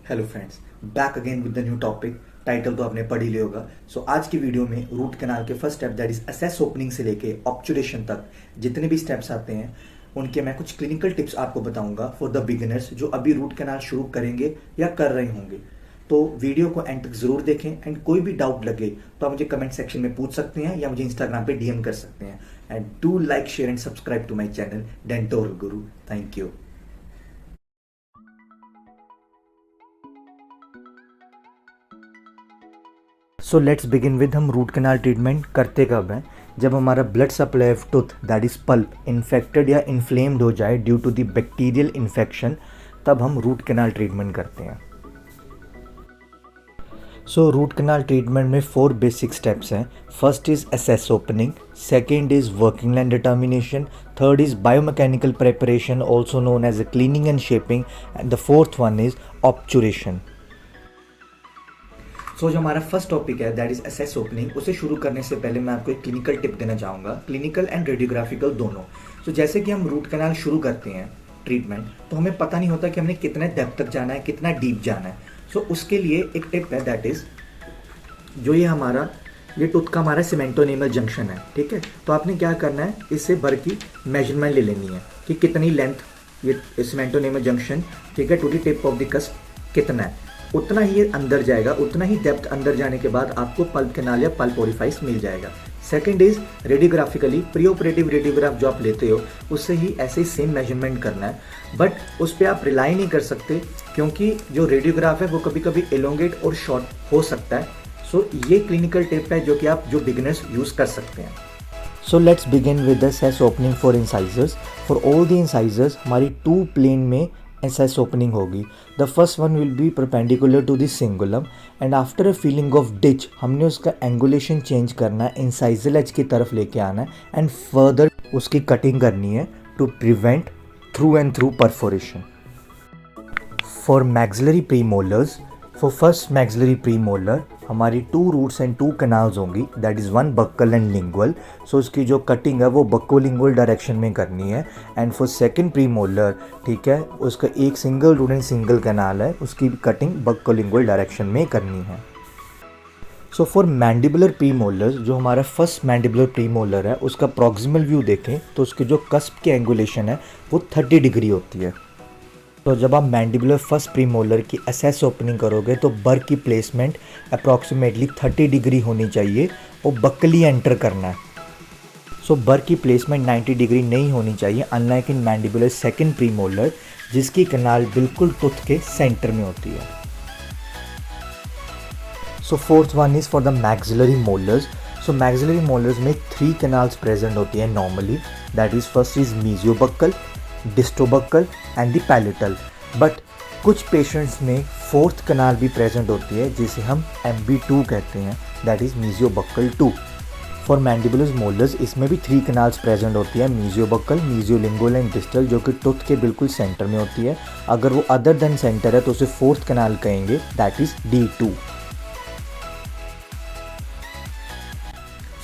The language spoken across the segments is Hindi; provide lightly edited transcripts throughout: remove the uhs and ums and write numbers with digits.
Hello friends, back again with the new topic. Title तो आपने पढ़ ही लिया होगा। सो आज की वीडियो में रूट कैनाल के first step that is access opening से लेके ऑब्चुरेशन तक जितने भी स्टेप्स आते हैं उनके मैं कुछ क्लिनिकल टिप्स आपको बताऊंगा फॉर द बिगिनर्स जो अभी रूट कैनाल शुरू करेंगे या कर रहे होंगे। तो वीडियो को एंड तक जरूर देखें एंड कोई भी डाउट लगे तो आप मुझे कमेंट सेक्शन में पूछ सकते हैं या मुझे इंस्टाग्राम पे डीएम कर सकते हैं। And do like, share and subscribe to my channel dental guru. Thank you. So let's begin with हम रूट कैनाल ट्रीटमेंट करते कब हैं? जब हमारा blood supply of tooth that is pulp infected या इन्फ्लेम्ड हो जाए due to the bacterial infection, तब हम रूट कैनाल ट्रीटमेंट करते हैं। सो रूट कैनाल ट्रीटमेंट में 4 बेसिक स्टेप्स हैं। First is access opening, second is working line determination, third is biomechanical preparation also known as a cleaning and shaping, and the fourth one is obturation. So जो हमारा फर्स्ट टॉपिक है दैट इज असेस ओपनिंग, उसे शुरू करने से पहले मैं आपको एक क्लिनिकल टिप देना चाहूँगा, क्लिनिकल एंड रेडियोग्राफिकल दोनों। सो जैसे कि हम रूट कैनाल शुरू करते हैं ट्रीटमेंट, तो हमें पता नहीं होता कि हमने कितने डेप्थ तक जाना है, कितना डीप जाना है। सो उसके लिए एक टिप है दैट इज जो ये टूथ का हमारा सीमेंटोनेमल जंक्शन है, ठीक है। तो आपने क्या करना है, इससे भर की मेजरमेंट ले लेनी है कि कितनी लेंथ ये सीमेंटोनेमल जंक्शन, ठीक है, to the tip of the cusp कितना है, उतना ही ये अंदर जाएगा, उतना ही डेप्थ अंदर जाने के बाद आपको पल्प कैनाल या पल्प ओरिफाइस मिल जाएगा। Second is radiographically, preoperative radiograph जो आप लेते हो उससे ही ऐसे ही सेम मेजरमेंट करना है, बट उस पर आप रिलाई नहीं कर सकते क्योंकि जो रेडियोग्राफ है वो कभी कभी एलोंगेट और शॉर्ट हो सकता है। सो ये क्लिनिकल टिप है जो कि आप जो बिगिनर्स यूज कर सकते हैं। So let's begin with the access opening for incisors. For all the incisors हमारी 2 प्लेन में असेस ओपनिंग होगी। The first one will be perpendicular to the cingulum, and after a feeling of ditch हमने उसका एंगुलेशन चेंज करना है, इंसाइजल एज की तरफ लेके आना है एंड फर्दर उसकी कटिंग करनी है to prevent through and through perforation. For maxillary premolars, for first maxillary premolar हमारी 2 रूट्स एंड 2 कैनाल्स होंगी that is 1 buccal and lingual. So उसकी जो कटिंग है वो बक्कोलिंगुअल डायरेक्शन में करनी है। एंड फॉर सेकंड प्रीमोलर, ठीक है, उसका एक single root and single canal है, उसकी कटिंग बक्कोलिंगुअल डायरेक्शन में करनी है। सो फॉर मैंडिबुलर प्रीमोलर्स, जो हमारा फर्स्ट मैंडिबुलर प्रीमोलर है उसका प्रॉक्सिमल व्यू देखें तो उसकी जो कस्प की एंगुलेशन है वो 30 डिग्री होती है। तो जब आप मैंडिबुलर फर्स्ट प्रीमोलर की असेस ओपनिंग करोगे तो बर की प्लेसमेंट अप्रॉक्सीमेटली 30 डिग्री होनी चाहिए और बक्कली एंटर करना है। सो बर की प्लेसमेंट 90 डिग्री नहीं होनी चाहिए, unlike in mandibular second premolar जिसकी कैनाल बिल्कुल टूथ के सेंटर में होती है। So fourth one is for the maxillary molars. So maxillary molars में 3 कैनाल्स प्रेजेंट होती है normally, that is first is mesiobuccal, distobuccal and the palatal, but कुछ पेशेंट्स में 4th कैनाल भी प्रेजेंट होती है जिसे हम MB2 कहते हैं, that is mesiobuccal 2। For mandibular molars इसमें भी 3 कैनाल्स प्रेजेंट होती है, मीजियोबक्कल, मीजियोलिंगुअल एंड डिस्टल, जो कि टूथ के बिल्कुल सेंटर में होती है। अगर वो अदर देन सेंटर है तो उसे 4th कैनाल कहेंगे, that is D2।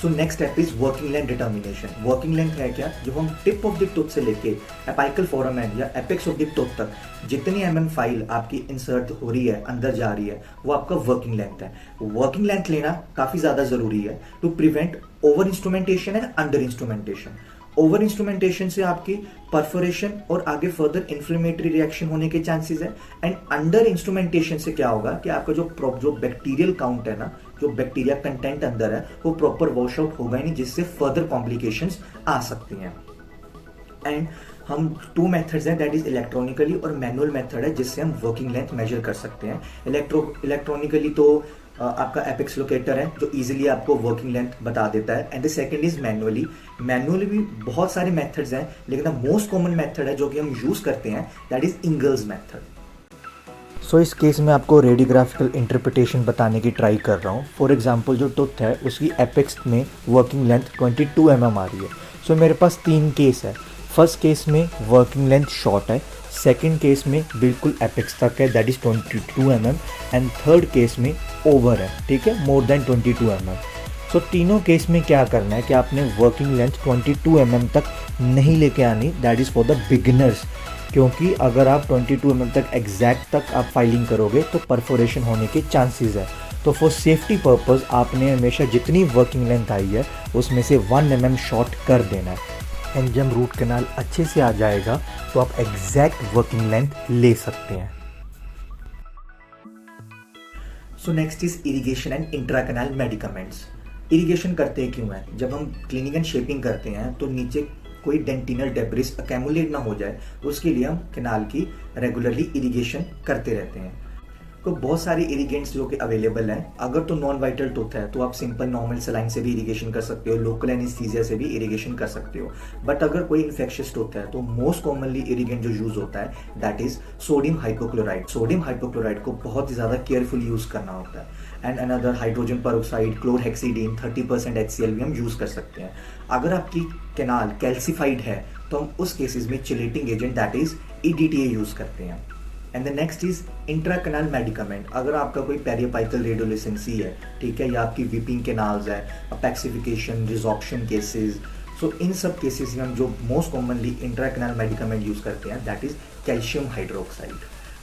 So next step is working length determination. Working length है क्या, जो हम टिप ऑफ द टूथ से लेके एपाइकल फोरामेन या एपेक्स ऑफ द टूथ तक जितनी फाइल आपकी इंसर्ट हो रही है, अंदर जा रही है, वो आपका वर्किंग लेंथ है। वर्किंग लेंथ लेना काफी ज्यादा जरूरी है to prevent over instrumentation and under instrumentation. Over instrumentation से आपकी परफोरेशन और आगे फर्दर इन्फ्लेमेटरी रिएक्शन होने के चांसेस है, एंड अंडर इंस्ट्रूमेंटेशन से क्या होगा कि आपका जो बैक्टीरियल काउंट है ना, जो बैक्टीरिया कंटेंट अंदर है वो प्रॉपर वॉश आउट होगा ही नहीं, जिससे फर्दर कॉम्प्लिकेशंस आ सकती हैं। एंड हम 2 मेथड्स हैं, दैट इज इलेक्ट्रॉनिकली और मैनुअल मेथड है जिससे हम वर्किंग लेंथ मेजर कर सकते हैं। इलेक्ट्रॉनिकली तो आपका एपेक्स लोकेटर है जो इजीली आपको वर्किंग लेंथ बता देता है, and the second is manually भी बहुत सारे मेथड्स हैं, लेकिन द मोस्ट कॉमन मेथड है जो कि हम यूज करते हैं, दैट इज इंगल्स मेथड। सो इस केस में आपको रेडियोग्राफिकल इंटरप्रिटेशन बताने की ट्राई कर रहा हूँ। फॉर एग्जांपल जो टूथ है उसकी एपेक्स में वर्किंग लेंथ 22 mm आ रही है। सो मेरे पास 3 केस है। फर्स्ट केस में वर्किंग लेंथ शॉर्ट है, सेकंड केस में बिल्कुल एपेक्स तक है, that is 22 mm, and third case में ओवर है, ठीक है, मोर देन 22 mm। सो तीनों केस में क्या करना है कि आपने वर्किंग लेंथ 22 mm तक नहीं लेके आनी, that is for the beginners. क्योंकि अगर आप 22 mm तक एग्जैक्ट तक आप फाइलिंग करोगे तो परफोरेशन होने के चांसेस है। तो फॉर सेफ्टी पर्पस आपने हमेशा जितनी वर्किंग लेंथ आई है उसमें से 1 mm शॉर्ट कर देना है। एंड जब रूट कैनाल अच्छे से आ जाएगा तो आप एग्जैक्ट वर्किंग लेंथ ले सकते हैं। So next is irrigation and intracanal medicaments. Irrigation करते क्यों है? जब हम क्लीनिंग एंड शेपिंग करते हैं तो नीचे कोई डेंटिनल डेब्रिस अकेमुलेट ना हो जाए, उसके लिए हम कैनाल की रेगुलरली इरिगेशन करते रहते हैं। तो बहुत सारे इरिगेंट्स जो कि अवेलेबल हैं। अगर तो नॉन वाइटल टूथ है तो आप सिंपल नॉर्मल सलाइन से भी इरिगेशन कर सकते हो, लोकल एनेस्थीसिया से भी इरिगेशन कर सकते हो। बट अगर कोई इन्फेक्शियस टूथ है तो मोस्ट कॉमनली इरिगेंट जो यूज होता है that is sodium hypochlorite. Sodium hypochlorite को बहुत ही ज़्यादा केयरफुल यूज करना होता है। And another hydrogen peroxide, chlorhexidine, 30% HCl भी हम यूज कर सकते हैं। अगर आपकी कैनाल कैल्सिफाइड है तो हम उस केसेस में chelating agent that is EDTA use करते हैं। And the next is intracanal medicament. अगर आपका कोई पेरियोपाइकल रेडियोलिसेंसी है, ठीक है, या आपकी वीपिंग कैनाल्स है, अपैक्सिफिकेशन, रिजॉर्प्शन केसेस, सो इन सब केसेस में हम जो मोस्ट कॉमनली इंट्राकैनाल मेडिकामेंट यूज करते हैं दैट इज कैल्शियम हाइड्रोक्साइड।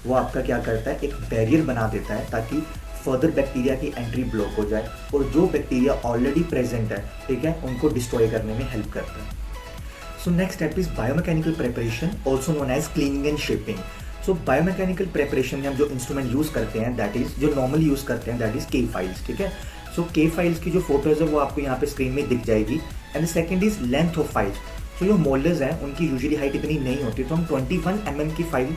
वो आपका क्या करता है, एक बैरियर बना देता है ताकि फर्दर बैक्टीरिया की एंट्री ब्लॉक हो जाए और जो बैक्टीरिया ऑलरेडी प्रेजेंट है, ठीक है, उनको डिस्ट्रॉय करने में हेल्प करता है। So next step is biomechanical preparation, also known as cleaning and shaping. So biomechanical preparation में हम जो इंस्ट्रूमेंट यूज करते हैं दैट इज, जो नॉर्मली यूज करते हैं दैट इज के फाइल्स, ठीक है। सो के फाइल्स की जो फोटोज है वो आपको यहाँ पे स्क्रीन में दिख जाएगी। And second is length of files. So जो मोल्डर्स हैं उनकी यूजुअली हाइट इतनी नहीं होती, तो हम 21 mm की फाइल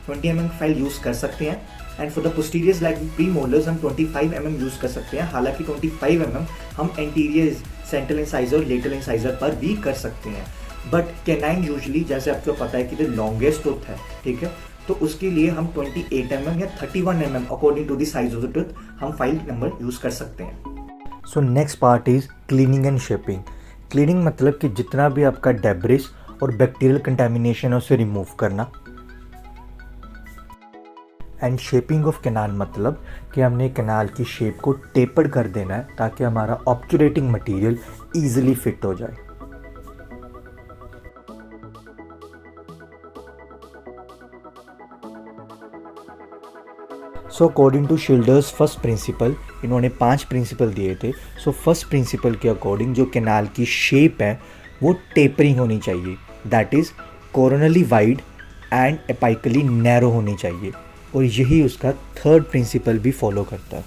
20 mm फाइल यूज कर सकते हैं। And for the posteriors like premolars हम 25 mm यूज कर सकते हैं। हालांकि 25 mm हम एंटीरियर सेंट्रल इंसाइजर और लेटरल इंसाइजर पर भी कर सकते हैं। बट कैनाइन यूजुअली, जैसे आपको पता है कि द लॉन्गेस्ट टूथ है, ठीक है, तो उसके लिए हम 28 mm या 31 mm according to the size of the tooth हम फाइल नंबर यूज कर सकते हैं। So next part is cleaning and shaping. Cleaning मतलब कि जितना भी आपका डेब्रिस और बैक्टीरियल कंटेमिनेशन है उसे रिमूव करना। एंड शेपिंग ऑफ कैनाल मतलब कि हमने कैनाल की शेप को टेपर्ड कर देना है ताकि हमारा ऑब्चुरेटिंग मटेरियल इजीली फिट हो जाए। So according to Schilder's first principle, इन्होंने 5 प्रिंसिपल दिए थे। सो फर्स्ट प्रिंसिपल के अकॉर्डिंग जो कैनाल की शेप है वो टेपरिंग होनी चाहिए, that is coronally wide and apically narrow होनी चाहिए। और यही उसका थर्ड प्रिंसिपल भी फॉलो करता है।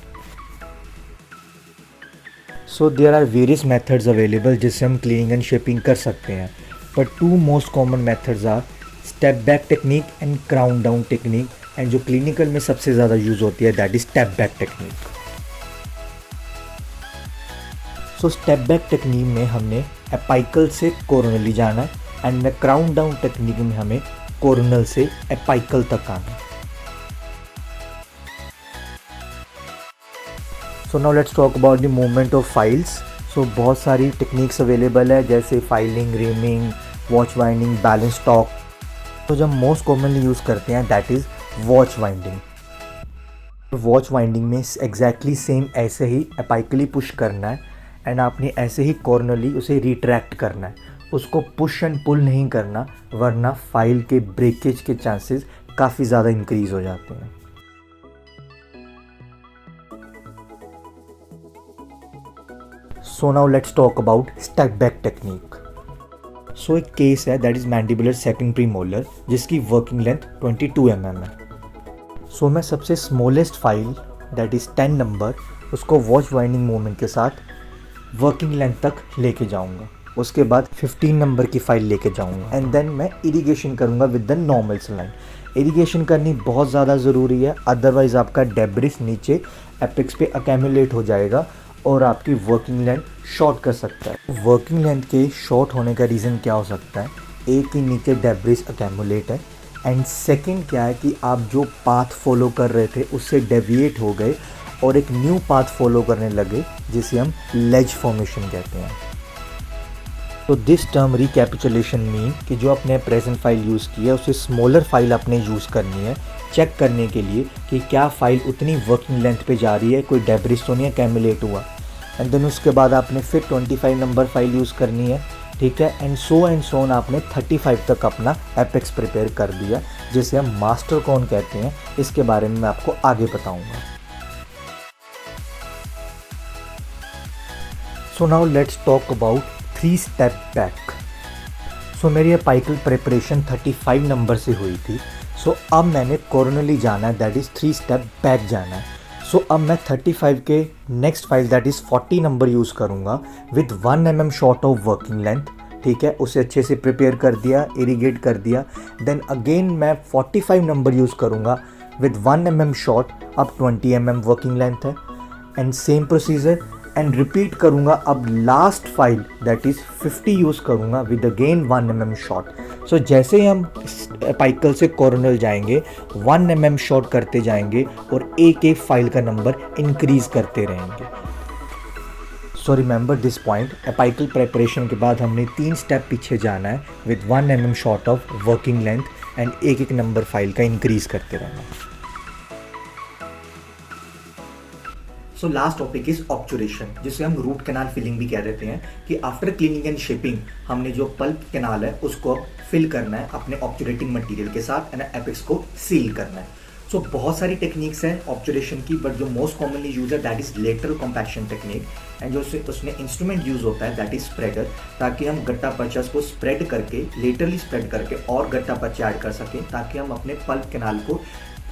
So there are various methods available जिससे हम क्लीनिंग एंड शेपिंग कर सकते हैं, but 2 most common methods are step back technique and crown down technique. And जो क्लिनिकल में सबसे ज़्यादा यूज होती है that is step back technique. So step back technique में हमने एपाइकल से कोरोनली जाना है एंड क्राउन डाउन टेक्निक में हमें कोरोनल से एपाइकल तक आना है। So now let's talk about the movement of files. So बहुत सारी टेक्निक्स अवेलेबल है जैसे filing, reaming, watch winding, balance talk. तो जब मोस्ट कॉमनली यूज़ करते हैं that is watch winding. Watch winding में एग्जैक्टली सेम ऐसे ही एपाइकली पुश करना है एंड आपने ऐसे ही कॉर्नरली उसे रिट्रैक्ट करना है, उसको पुश एंड पुल नहीं करना, वरना फाइल के ब्रेकेज के चांसेस काफ़ी ज़्यादा इंक्रीज हो जाते हैं। So now let's talk about step back technique. So एक केस है that is mandibular second premolar जिसकी वर्किंग लेंथ 22 mm है। सो मैं सबसे smallest file that is 10 number उसको वॉच वाइंडिंग मूवमेंट के साथ वर्किंग लेंथ तक लेके जाऊंगा। उसके बाद 15 नंबर की फाइल लेके जाऊंगा एंड देन मैं इरिगेशन करूंगा with the normal saline. Irrigation करनी बहुत ज़्यादा ज़रूरी है, अदरवाइज़ आपका डेब्रिस नीचे एपिक्स पे अकेमुलेट हो जाएगा और आपकी वर्किंग लेंथ शॉर्ट कर सकता है। वर्किंग लेंथ के शॉर्ट होने का रीज़न क्या हो सकता है? एक कि नीचे डेब्रिस अकेमुलेट है एंड सेकंड क्या है कि आप जो पाथ फॉलो कर रहे थे उससे डेविएट हो गए और एक न्यू पाथ फॉलो करने लगे जिसे हम लेज फॉर्मेशन कहते हैं। तो दिस टर्म रिकैपिचुलेशन मीन कि जो आपने प्रेजेंट फाइल यूज़ की है उसे स्मॉलर फाइल आपने यूज़ करनी है चेक करने के लिए कि क्या फाइल उतनी वर्किंग लेंथ पे जा रही है, कोई डेब्रिस तो नहीं अकेमुलेट हुआ। एंड देन उसके बाद आपने फिर 25 नंबर फाइल यूज़ करनी है ठीक है। एंड सो ऑन आपने 35 तक अपना एपेक्स प्रिपेयर कर दिया, जिसे हम मास्टर कौन कहते हैं। इसके बारे में मैं आपको आगे बताऊंगा। So now let's talk about 3 step back. So मेरी अपाइकल प्रिपरेशन 35 नंबर से हुई थी। सो अब मैंने कॉर्नरली जाना है, दैट इज़ 3 स्टेप बैक जाना है। सो अब मैं 35 के next 5 that is 40 number use करूँगा with 1 mm short of working length. ठीक है, उसे अच्छे से प्रिपेयर कर दिया, इरीगेट कर दिया। देन अगेन मैं 45 नंबर यूज़ करूँगा विद 1 mm शॉर्ट, अब 20 mm वर्किंग लेंथ है। And same procedure and repeat करूँगा। अब last file that is 50 use करूँगा विद अगेन 1 mm शॉर्ट। सो जैसे ही हम अपाइकल से कॉर्नल जाएंगे 1 mm शॉर्ट करते जाएंगे और एक एक फाइल का नंबर इंक्रीज करते रहेंगे। सो remember this point, apical preparation के बाद हमने 3 स्टेप पीछे जाना है with 1 mm short of working length and एक एक नंबर फाइल का इंक्रीज करते रहना है। So last topic is obturation, जिसे हम रूट कैनाल फिलिंग भी कह देते हैं, कि आफ्टर क्लीनिंग एंड शेपिंग हमने जो पल्प कैनाल है उसको अब फिल करना है अपने ऑब्चुरेटिंग मटेरियल के साथ एंड एपेक्स को सील करना है। सो बहुत सारी टेक्निक्स हैं ऑब्चुरेशन की, बट जो मोस्ट कॉमनली यूज है that is lateral compaction technique. And जो उसमें इंस्ट्रूमेंट यूज होता है दैट इज स्प्रेडर, ताकि हम गट्टा पर्चास को स्प्रेड करके, लेटरली स्प्रेड करके और गट्टा पर्चा ऐड कर सकें, ताकि हम अपने पल्प कैनाल को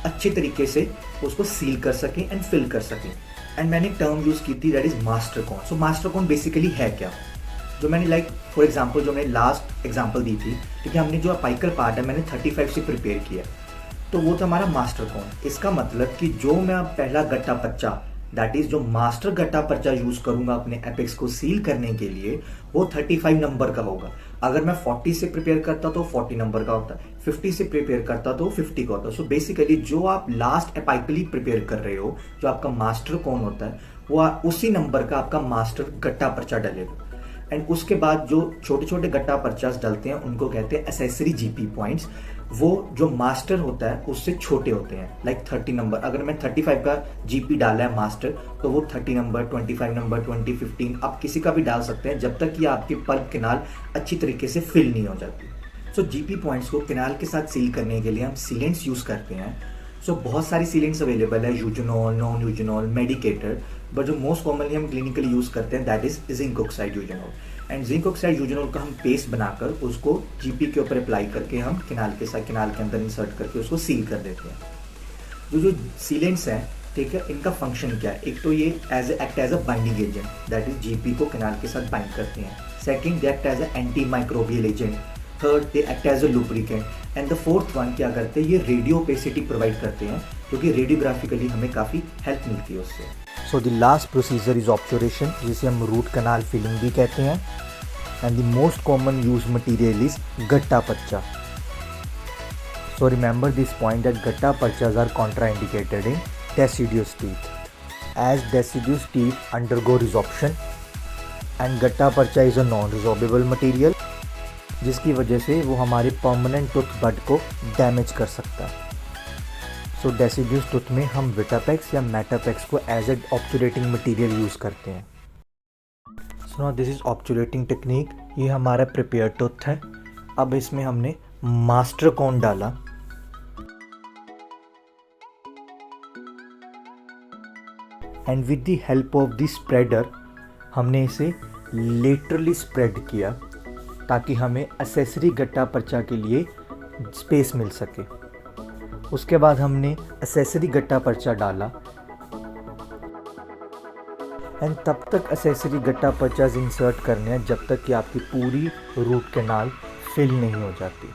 अच्छे तरीके से उसको सील कर सकें एंड फिल कर सकें। एंड मैंने टर्म यूज़ की थी that is master cone. So master cone basically है क्या, जो मैंने फॉर एग्जांपल जो मैंने लास्ट एग्जांपल दी थी, क्योंकि हमने जो अपाइकल पार्ट है मैंने 35 से प्रिपेयर किया, तो वो था हमारा मास्टर कॉन। इसका मतलब कि जो मैं अब पहला गट्टा पर्चा दैट इज़ जो मास्टर गट्टा पर्चा यूज़ करूँगा अपने एपेक्स को सील करने के लिए, वो 35 नंबर का होगा। अगर मैं 40 से प्रिपेयर करता तो 40 नंबर का होता, 50 से प्रिपेयर करता तो 50 का होता। सो बेसिकली जो आप लास्ट अपाइकली प्रिपेयर कर रहे हो, जो आपका मास्टर कौन होता है, वो उसी नंबर का आपका मास्टर गट्टा पर्चा डलेगा। एंड उसके बाद जो छोटे छोटे गट्टा पर्चास डलते हैं उनको कहते हैं एसेसरी जीपी पॉइंट्स। वो जो मास्टर होता है उससे छोटे होते हैं, 30 नंबर। अगर मैं 35 का जीपी डाला है मास्टर, तो वो 30 नंबर, 25 नंबर, 20, 15 आप किसी का भी डाल सकते हैं, जब तक कि आपकी पल्प कैनाल अच्छी तरीके से फिल नहीं हो जाती। सो जीपी पॉइंट्स को कैनाल के साथ सील करने के लिए हम सीलेंट्स यूज़ करते हैं। सो बहुत सारी सीलेंट्स अवेलेबल है, eugenol, non eugenol, medicated, but जो मोस्ट कॉमनली हम क्लिनिकली यूज़ करते हैं that is zinc oxide eugenol. And zinc oxide eugenol का हम पेस्ट बनाकर उसको जीपी के ऊपर अप्लाई करके हम कैनाल के साथ, कैनाल के अंदर इंसर्ट करके उसको सील कर देते हैं। जो सीलेंट्स हैं, ठीक है, इनका फंक्शन क्या है? एक तो ये act as a binding agent, that is GP को कैनाल के साथ बाइंड करते हैं। Second, they act as a anti microbial agent. Third, they act as a lubricant. And the fourth one क्या करते हैं, ये रेडियो ओपेसिटी प्रोवाइड करते हैं, क्योंकि रेडियोग्राफिकली हमें काफ़ी हेल्प मिलती है उससे। So the last procedure is obturation, जिसे हम रूट कैनाल फिलिंग भी कहते हैं। And the most common use material is gutta percha. So remember this point that gutta perchas are contraindicated in deciduous teeth, as deciduous teeth undergo resorption and गट्टा पर्चा is a non-resorbable material, जिसकी वजह से वो हमारे परमानेंट टूथ बड को डैमेज कर सकता है। सो डेसिड्यूस टूथ में हम विटापेक्स या मेटापेक्स को as a obturating material use करते हैं। So now this is obturating technique. ये हमारा प्रिपेयर टूथ है। अब इसमें हमने मास्टर कॉन डाला, and with the help of the spreader हमने इसे लेटरली स्प्रेड किया, ताकि हमें एसेसरी गट्टा पर्चा के लिए स्पेस मिल सके। उसके बाद हमने एसेसरी गट्टा पर्चा डाला, एंड तब तक एसेसरी गट्टा पर्चाज इंसर्ट करने हैं जब तक कि आपकी पूरी रूट कैनाल फिल नहीं हो जाती।